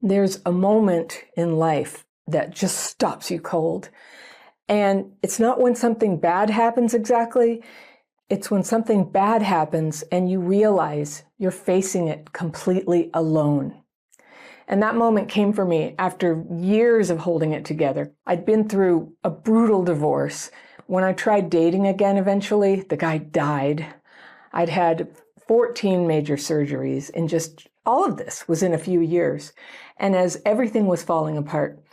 There's a moment in life that just stops you cold. And it's not when something bad happens exactly. It's when something bad happens and you realize you're facing it completely alone. And that moment came for me after years of holding it together. I'd been through a brutal divorce. When I tried dating again eventually, the guy died. I'd had 14 major surgeries, and just all of this was in a few years. And as everything was falling apart,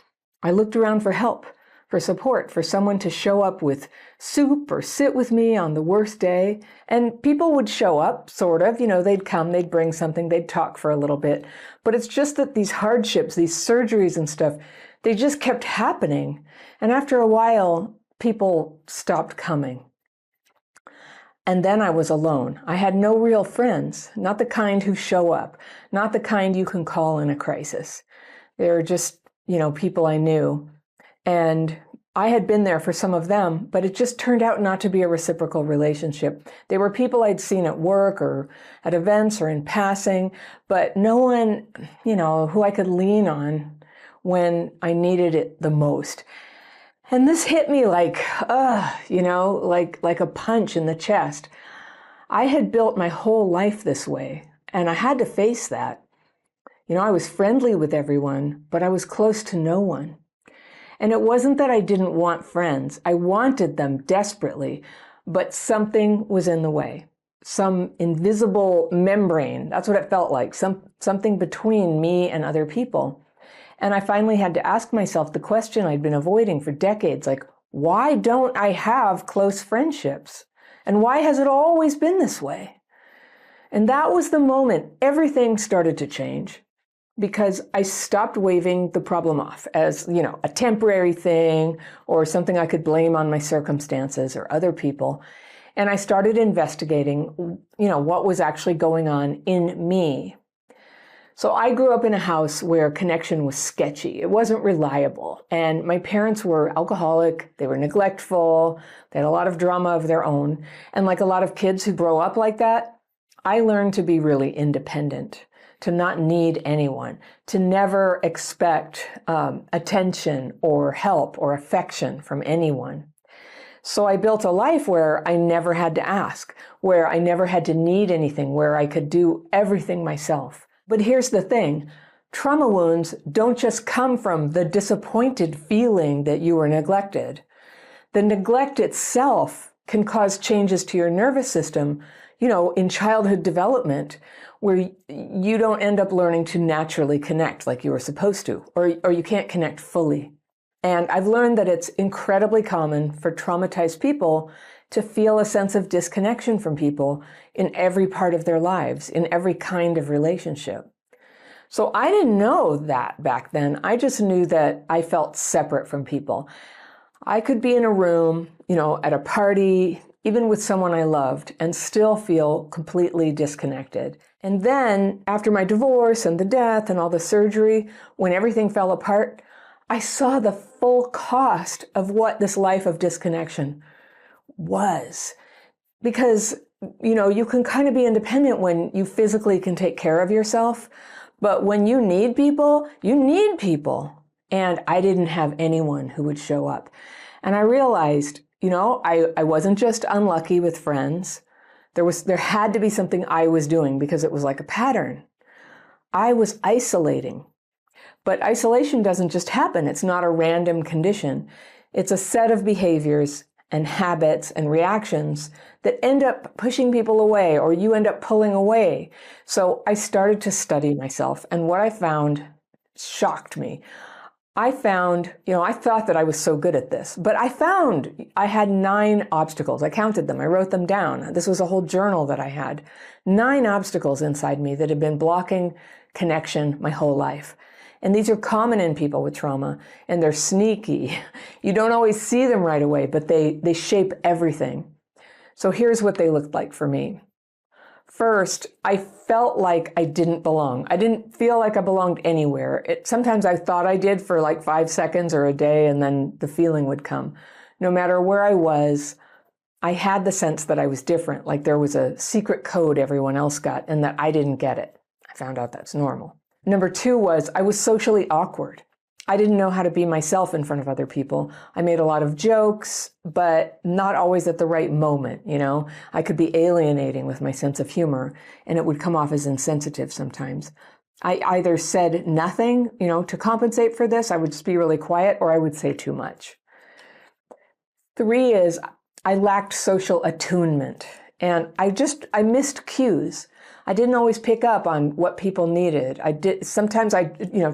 I looked around for help, for support, for someone to show up with soup or sit with me on the worst day. And people would show up, sort of, they'd come, they'd bring something, they'd talk for a little bit. But it's just that these hardships, these surgeries and stuff, they just kept happening. And after a while, people stopped coming. And then I was alone. I had no real friends, not the kind who show up, not the kind you can call in a crisis. They're just, people I knew. And I had been there for some of them, but it just turned out not to be a reciprocal relationship. They were people I'd seen at work or at events or in passing, but no one, who I could lean on when I needed it the most. And this hit me like a punch in the chest. I had built my whole life this way, and I had to face that. I was friendly with everyone, but I was close to no one. And it wasn't that I didn't want friends. I wanted them desperately, but something was in the way. Some invisible membrane, that's what it felt like, something between me and other people. And I finally had to ask myself the question I'd been avoiding for decades, like, why don't I have close friendships? And why has it always been this way? And that was the moment everything started to change, because I stopped waving the problem off as, a temporary thing or something I could blame on my circumstances or other people. And I started investigating, what was actually going on in me. So I grew up in a house where connection was sketchy. It wasn't reliable. And my parents were alcoholic. They were neglectful. They had a lot of drama of their own. And like a lot of kids who grow up like that, I learned to be really independent, to not need anyone, to never expect attention or help or affection from anyone. So I built a life where I never had to ask, where I never had to need anything, where I could do everything myself. But here's the thing, trauma wounds don't just come from the disappointed feeling that you were neglected. The neglect itself can cause changes to your nervous system, in childhood development, where you don't end up learning to naturally connect like you were supposed to, or you can't connect fully. And I've learned that it's incredibly common for traumatized people to feel a sense of disconnection from people in every part of their lives, in every kind of relationship. So I didn't know that back then. I just knew that I felt separate from people. I could be in a room, at a party, even with someone I loved, and still feel completely disconnected. And then after my divorce and the death and all the surgery, when everything fell apart, I saw the full cost of what this life of disconnection was. Because, you can kind of be independent when you physically can take care of yourself, but when you need people, you need people. And I didn't have anyone who would show up. And I realized, I wasn't just unlucky with friends. There had to be something I was doing, because it was like a pattern. I was isolating. But isolation doesn't just happen. It's not a random condition. It's a set of behaviors and habits and reactions that end up pushing people away, or you end up pulling away. So I started to study myself, and what I found shocked me. I found, I thought that I was so good at this, but I found I had 9 obstacles. I counted them. I wrote them down. This was a whole journal that I had. 9 obstacles inside me that had been blocking connection my whole life. And these are common in people with trauma, and they're sneaky. You don't always see them right away, but they shape everything. So here's what they looked like for me. First, I felt like I didn't belong. I didn't feel like I belonged anywhere. Sometimes I thought I did for like 5 seconds or a day, and then the feeling would come. No matter where I was, I had the sense that I was different, like there was a secret code everyone else got and that I didn't get it. I found out that's normal. Number 2 was I was socially awkward. I didn't know how to be myself in front of other people. I made a lot of jokes, but not always at the right moment, you know. I could be alienating with my sense of humor, and it would come off as insensitive sometimes. I either said nothing, you know, to compensate for this. I would just be really quiet, or I would say too much. 3 is I lacked social attunement, and I missed cues. I didn't always pick up on what people needed. Sometimes I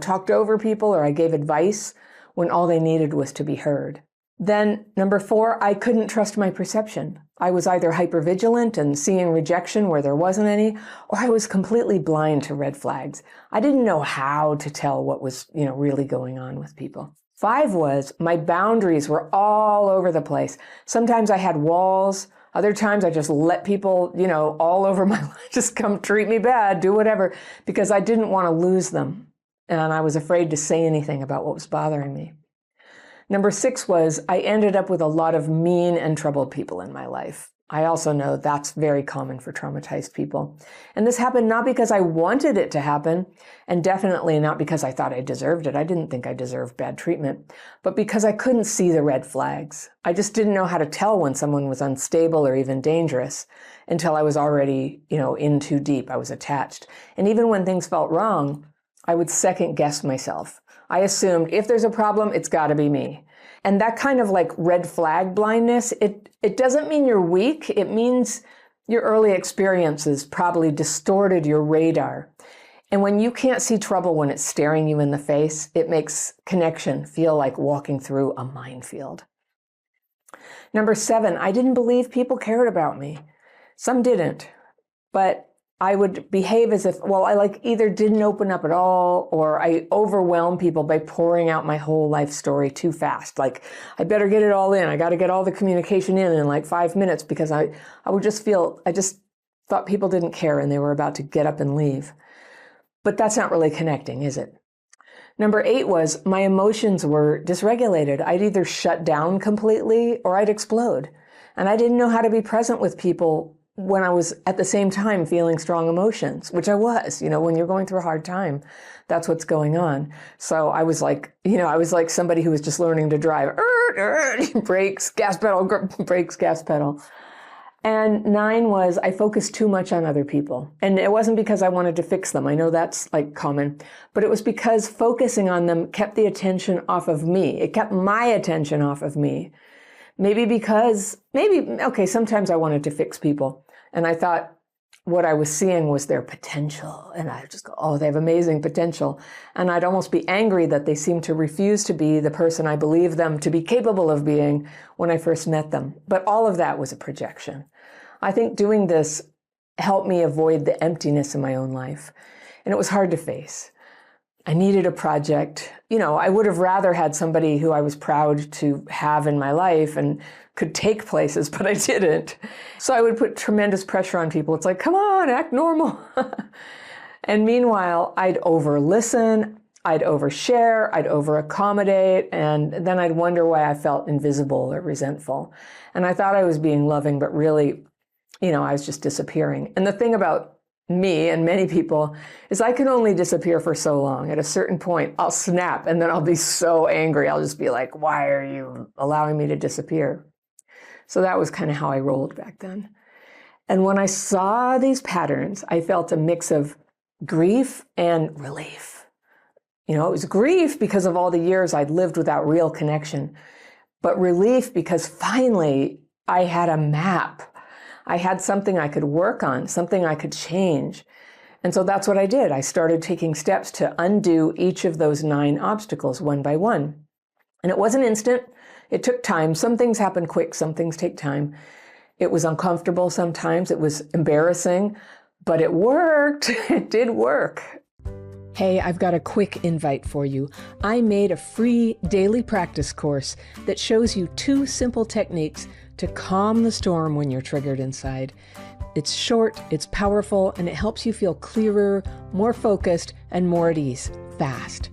talked over people, or I gave advice when all they needed was to be heard. Then number 4, I couldn't trust my perception. I was either hypervigilant and seeing rejection where there wasn't any, or I was completely blind to red flags. I didn't know how to tell what was, really going on with people. 5 was my boundaries were all over the place. Sometimes I had walls. Other times I just let people, all over my life, just come treat me bad, do whatever, because I didn't want to lose them. And I was afraid to say anything about what was bothering me. Number 6 was I ended up with a lot of mean and troubled people in my life. I also know that's very common for traumatized people. And this happened not because I wanted it to happen, and definitely not because I thought I deserved it. I didn't think I deserved bad treatment, but because I couldn't see the red flags. I just didn't know how to tell when someone was unstable or even dangerous until I was already, in too deep. I was attached. And even when things felt wrong, I would second guess myself. I assumed if there's a problem, it's got to be me. And that kind of like red flag blindness, it doesn't mean you're weak. It means your early experiences probably distorted your radar. And when you can't see trouble when it's staring you in the face, it makes connection feel like walking through a minefield. Number 7, I didn't believe people cared about me. Some didn't, but I would behave as if, I either didn't open up at all, or I overwhelm people by pouring out my whole life story too fast. Like, I better get it all in. I got to get all the communication in like 5 minutes, because I just thought people didn't care and they were about to get up and leave. But that's not really connecting, is it? Number 8 was my emotions were dysregulated. I'd either shut down completely or I'd explode. And I didn't know how to be present with people when I was at the same time feeling strong emotions, which I was, when you're going through a hard time, that's what's going on. So I was like, somebody who was just learning to drive, brakes, gas pedal, brakes, gas pedal. And 9 was I focused too much on other people. And it wasn't because I wanted to fix them. I know that's like common, but it was because focusing on them kept the attention off of me. It kept my attention off of me. Sometimes I wanted to fix people. And I thought what I was seeing was their potential. And I would just go, oh, they have amazing potential. And I'd almost be angry that they seemed to refuse to be the person I believed them to be capable of being when I first met them. But all of that was a projection. I think doing this helped me avoid the emptiness in my own life. And it was hard to face. I needed a project. I would have rather had somebody who I was proud to have in my life and could take places, but I didn't. So I would put tremendous pressure on people. It's like, come on, act normal. And meanwhile, I'd over-listen, I'd overshare, I'd over-accommodate, and then I'd wonder why I felt invisible or resentful. And I thought I was being loving, but really, I was just disappearing. And the thing about me and many people is I can only disappear for so long. At a certain point, I'll snap, and then I'll be so angry. I'll just be like, why are you allowing me to disappear? So that was kind of how I rolled back then. And when I saw these patterns, I felt a mix of grief and relief. It was grief because of all the years I'd lived without real connection, but relief because finally I had a map. I had something I could work on, something I could change. And so that's what I did. I started taking steps to undo each of those 9 obstacles one by one. And it wasn't instant. It took time. Some things happen quick. Some things take time. It was uncomfortable sometimes. It was embarrassing, but it worked. It did work. Hey, I've got a quick invite for you. I made a free daily practice course that shows you 2 simple techniques to calm the storm when you're triggered inside. It's short, it's powerful, and it helps you feel clearer, more focused, and more at ease, fast.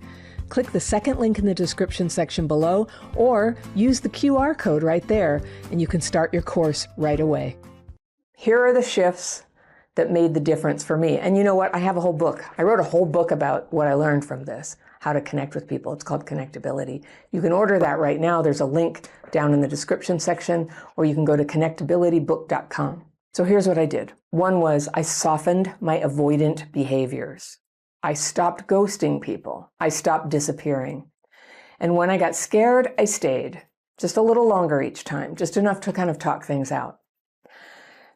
Click the second link in the description section below, or use the QR code right there, and you can start your course right away. Here are the shifts that made the difference for me. And you know what? I have a whole book. I wrote a whole book about what I learned from this, how to connect with people. It's called Connectability. You can order that right now. There's a link down in the description section, or you can go to connectabilitybook.com. So here's what I did. One was I softened my avoidant behaviors. I stopped ghosting people. I stopped disappearing. And when I got scared, I stayed just a little longer each time, just enough to kind of talk things out.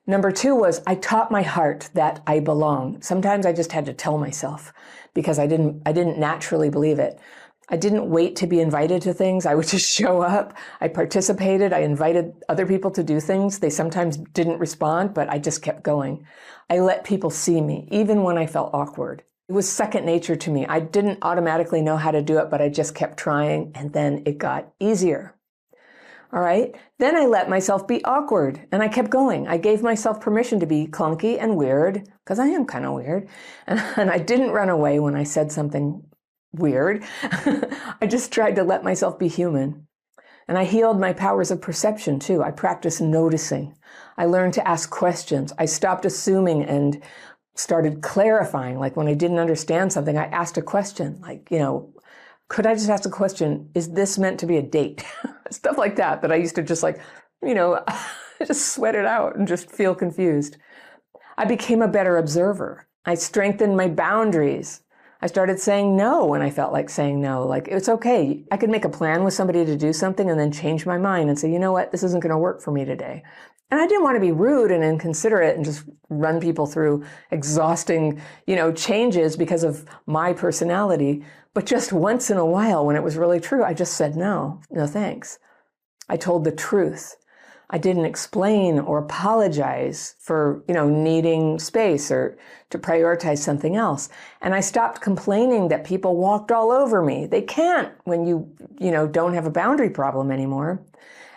Number two was I taught my heart that I belong. Sometimes I just had to tell myself because I didn't naturally believe it. I didn't wait to be invited to things. I would just show up. I participated. I invited other people to do things. They sometimes didn't respond, but I just kept going. I let people see me, even when I felt awkward. It was second nature to me. I didn't automatically know how to do it, but I just kept trying, and then it got easier. All right. Then I let myself be awkward, and I kept going. I gave myself permission to be clunky and weird, because I am kind of weird. And I didn't run away when I said something weird. I just tried to let myself be human. And I healed my powers of perception too. I practiced noticing. I learned to ask questions. I stopped assuming and started clarifying. Like when I didn't understand something, I asked a question. Like, could I just ask a question? Is this meant to be a date? Stuff like that I used to just just sweat it out and just feel confused. I became a better observer. I strengthened my boundaries. I started saying no when I felt like saying no. Like, it's okay. I could make a plan with somebody to do something and then change my mind and say, you know what, this isn't going to work for me today. And I didn't want to be rude and inconsiderate and just run people through exhausting, changes because of my personality. But just once in a while, when it was really true, I just said no thanks. I told the truth. I didn't explain or apologize for, needing space or to prioritize something else. And I stopped complaining that people walked all over me. They can't when you don't have a boundary problem anymore.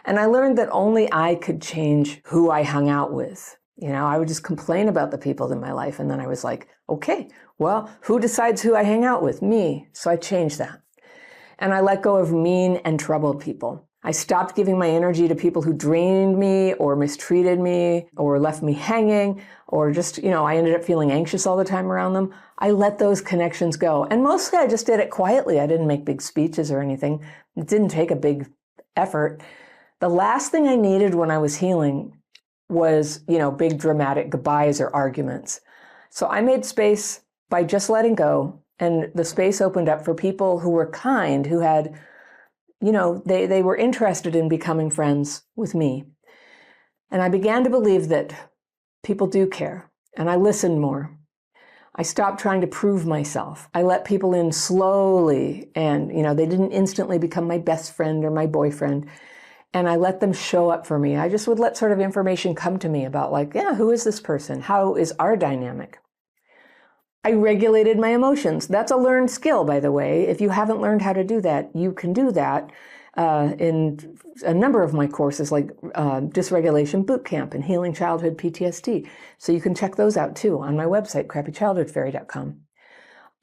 And I learned that only I could change who I hung out with. I would just complain about the people in my life. And then I was like, okay, well, who decides who I hang out with? Me. So I changed that. And I let go of mean and troubled people. I stopped giving my energy to people who drained me or mistreated me or left me hanging or just, I ended up feeling anxious all the time around them. I let those connections go. And mostly I just did it quietly. I didn't make big speeches or anything. It didn't take a big effort. The last thing I needed when I was healing was, big dramatic goodbyes or arguments. So I made space by just letting go, and the space opened up for people who were kind, who had, they were interested in becoming friends with me. And I began to believe that people do care, and I listened more. I stopped trying to prove myself. I let people in slowly, and, they didn't instantly become my best friend or my boyfriend. And I let them show up for me. I just would let sort of information come to me about who is this person? How is our dynamic? I regulated my emotions. That's a learned skill, by the way. If you haven't learned how to do that, you can do that in a number of my courses, like Dysregulation Bootcamp and Healing Childhood PTSD. So you can check those out too on my website, crappychildhoodfairy.com.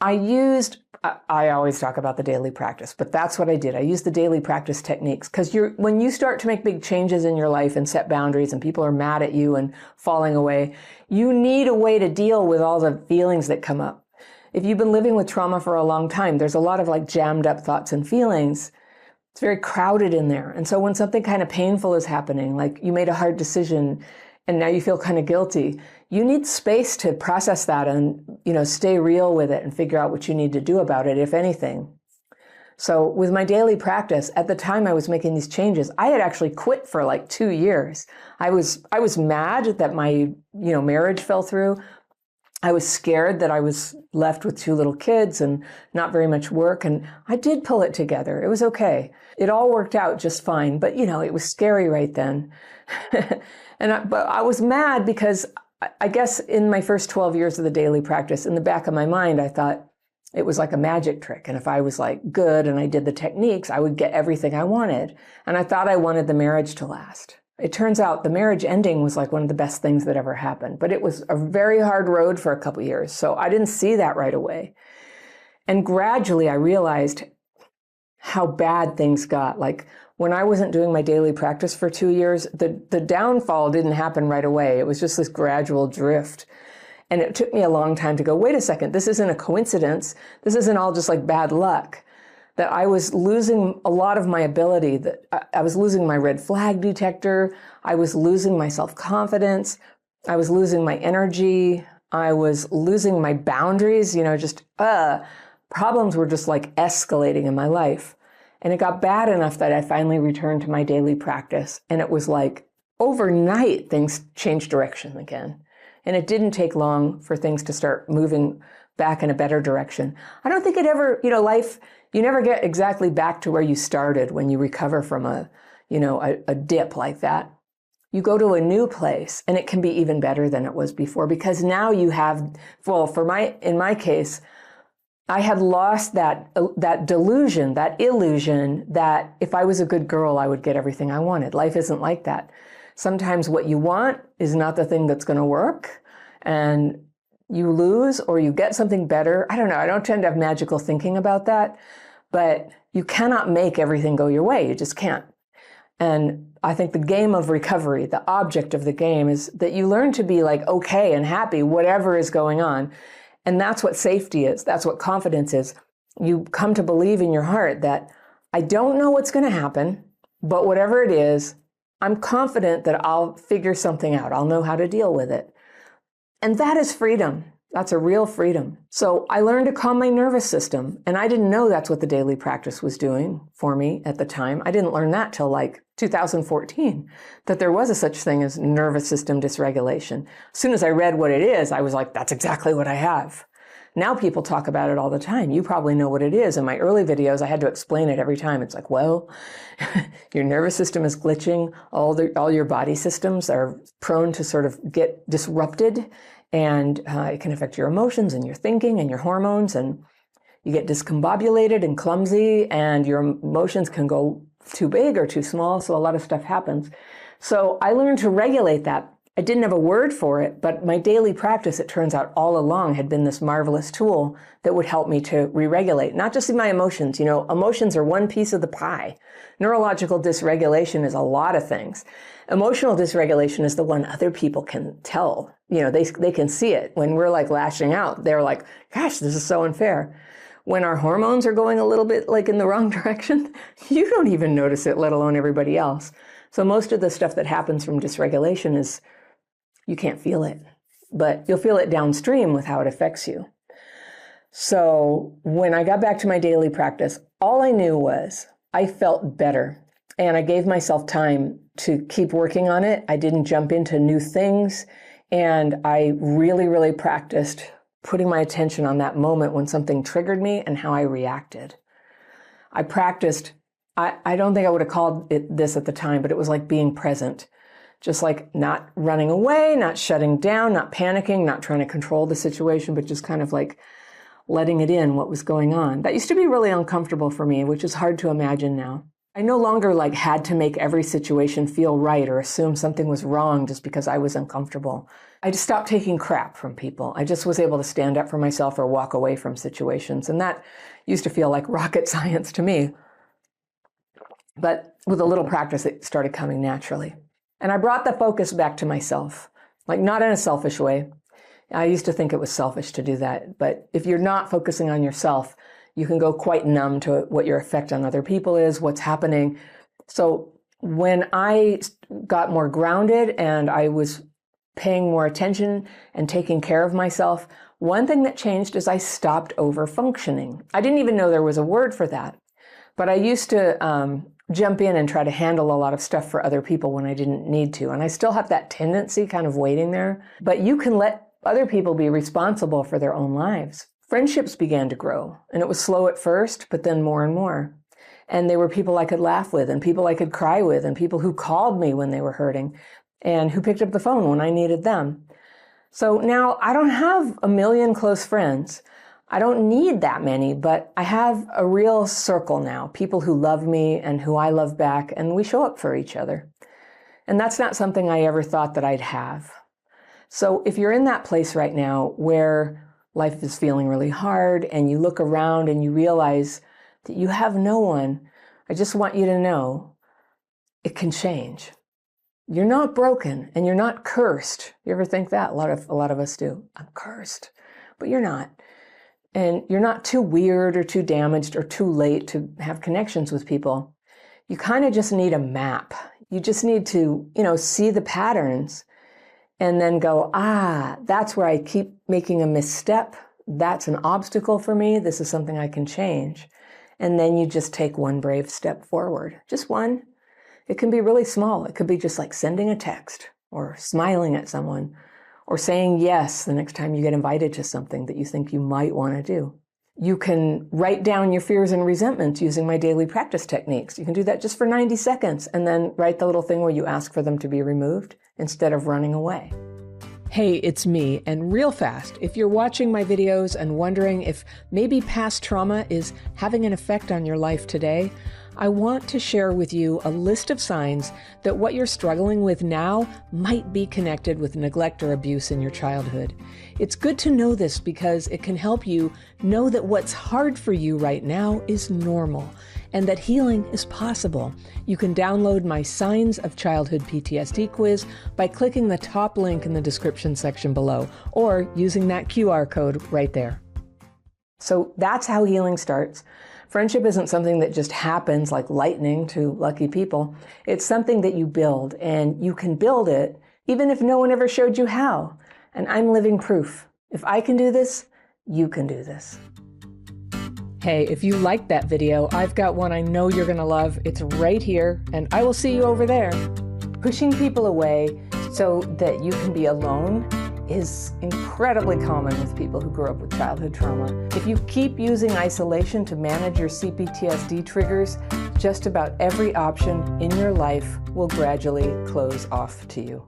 I always talk about the daily practice, but that's what I did. I used the daily practice techniques because when you start to make big changes in your life and set boundaries and people are mad at you and falling away, you need a way to deal with all the feelings that come up. If you've been living with trauma for a long time, there's a lot of jammed up thoughts and feelings. It's very crowded in there. And so when something kind of painful is happening, like you made a hard decision and now you feel kind of guilty, you need space to process that and, stay real with it and figure out what you need to do about it, if anything. So with my daily practice, at the time I was making these changes, I had actually quit for 2 years. I was mad that my, marriage fell through. I was scared that I was left with 2 little kids and not very much work. And I did pull it together. It was okay. It all worked out just fine. But, it was scary right then. But I was mad because I guess in my first 12 years of the daily practice, in the back of my mind, I thought it was like a magic trick. And if I was good and I did the techniques, I would get everything I wanted. And I thought I wanted the marriage to last. It turns out the marriage ending was one of the best things that ever happened. But it was a very hard road for a couple years. So I didn't see that right away. And gradually I realized how bad things got. When I wasn't doing my daily practice for 2 years, the downfall didn't happen right away. It was just this gradual drift. And it took me a long time to go, wait a second, this isn't a coincidence. This isn't all just like bad luck. That I was losing a lot of my ability, that I was losing my red flag detector. I was losing my self-confidence. I was losing my energy. I was losing my boundaries, problems were just like escalating in my life. And it got bad enough that I finally returned to my daily practice. And it was like overnight, things changed direction again. And it didn't take long for things to start moving back in a better direction. I don't think it ever, life, you never get exactly back to where you started when you recover from a dip like that. You go to a new place and it can be even better than it was before, because now you have, in my case, I had lost that delusion, that illusion that if I was a good girl, I would get everything I wanted. Life isn't like that. Sometimes what you want is not the thing that's going to work, and you lose or you get something better. I don't know. I don't tend to have magical thinking about that, but you cannot make everything go your way. You just can't. And I think the game of recovery, the object of the game, is that you learn to be like okay and happy, whatever is going on. And that's what safety is. That's what confidence is. You come to believe in your heart that I don't know what's going to happen, but whatever it is, I'm confident that I'll figure something out. I'll know how to deal with it. And that is freedom. That's a real freedom. So I learned to calm my nervous system. And I didn't know that's what the daily practice was doing for me at the time. I didn't learn that till like 2014, that there was a such thing as nervous system dysregulation. As soon as I read what it is, I was like, that's exactly what I have. Now people talk about it all the time. You probably know what it is. In my early videos, I had to explain it every time. It's like, well, your nervous system is glitching. All your body systems are prone to sort of get disrupted, and it can affect your emotions and your thinking and your hormones, and you get discombobulated and clumsy, and your emotions can go too big or too small, so a lot of stuff happens. So I learned to regulate that. I didn't have a word for it, but my daily practice, it turns out, all along had been this marvelous tool that would help me to re-regulate, not just in my emotions. Emotions are one piece of the pie. Neurological dysregulation is a lot of things. Emotional dysregulation is the one other people can tell. They can see it. When we're like lashing out, they're like, gosh, this is so unfair. When our hormones are going a little bit like in the wrong direction, you don't even notice it, let alone everybody else. So most of the stuff that happens from dysregulation is you can't feel it, but you'll feel it downstream with how it affects you. So when I got back to my daily practice, all I knew was I felt better, and I gave myself time to keep working on it. I didn't jump into new things, and I really, really practiced putting my attention on that moment when something triggered me and how I reacted. I practiced, I don't think I would have called it this at the time, but it was like being present. Just like not running away, not shutting down, not panicking, not trying to control the situation, but just kind of like letting it in what was going on. That used to be really uncomfortable for me, which is hard to imagine now. I no longer had to make every situation feel right or assume something was wrong just because I was uncomfortable. I just stopped taking crap from people. I just was able to stand up for myself or walk away from situations. And that used to feel like rocket science to me. But with a little practice, it started coming naturally. And I brought the focus back to myself, not in a selfish way. I used to think it was selfish to do that. But if you're not focusing on yourself, you can go quite numb to what your effect on other people is, what's happening. So when I got more grounded and I was paying more attention and taking care of myself, one thing that changed is I stopped over-functioning. I didn't even know there was a word for that. But I used to jump in and try to handle a lot of stuff for other people when I didn't need to. And I still have that tendency kind of waiting there. But you can let other people be responsible for their own lives. Friendships began to grow. And it was slow at first, but then more and more. And they were people I could laugh with and people I could cry with and people who called me when they were hurting and who picked up the phone when I needed them. So now I don't have a million close friends. I don't need that many, but I have a real circle now, people who love me and who I love back, and we show up for each other. And that's not something I ever thought that I'd have. So if you're in that place right now where life is feeling really hard and you look around and you realize that you have no one, I just want you to know it can change. You're not broken and you're not cursed. You ever think that? A lot of us do. I'm cursed, but you're not. And you're not too weird or too damaged or too late to have connections with people. You kind of just need a map. You just need to, see the patterns and then go, that's where I keep making a misstep. That's an obstacle for me. This is something I can change. And then you just take one brave step forward, just one. It can be really small. It could be just like sending a text or smiling at someone or saying yes the next time you get invited to something that you think you might want to do. You can write down your fears and resentments using my daily practice techniques. You can do that just for 90 seconds and then write the little thing where you ask for them to be removed instead of running away. Hey, it's me, and real fast, if you're watching my videos and wondering if maybe past trauma is having an effect on your life today, I want to share with you a list of signs that what you're struggling with now might be connected with neglect or abuse in your childhood. It's good to know this because it can help you know that what's hard for you right now is normal and that healing is possible. You can download my Signs of Childhood PTSD quiz by clicking the top link in the description section below or using that QR code right there. So that's how healing starts. Friendship isn't something that just happens like lightning to lucky people. It's something that you build, and you can build it even if no one ever showed you how. And I'm living proof. If I can do this, you can do this. Hey, if you liked that video, I've got one I know you're gonna love. It's right here, and I will see you over there. Pushing people away so that you can be alone is incredibly common with people who grew up with childhood trauma. If you keep using isolation to manage your CPTSD triggers, just about every option in your life will gradually close off to you.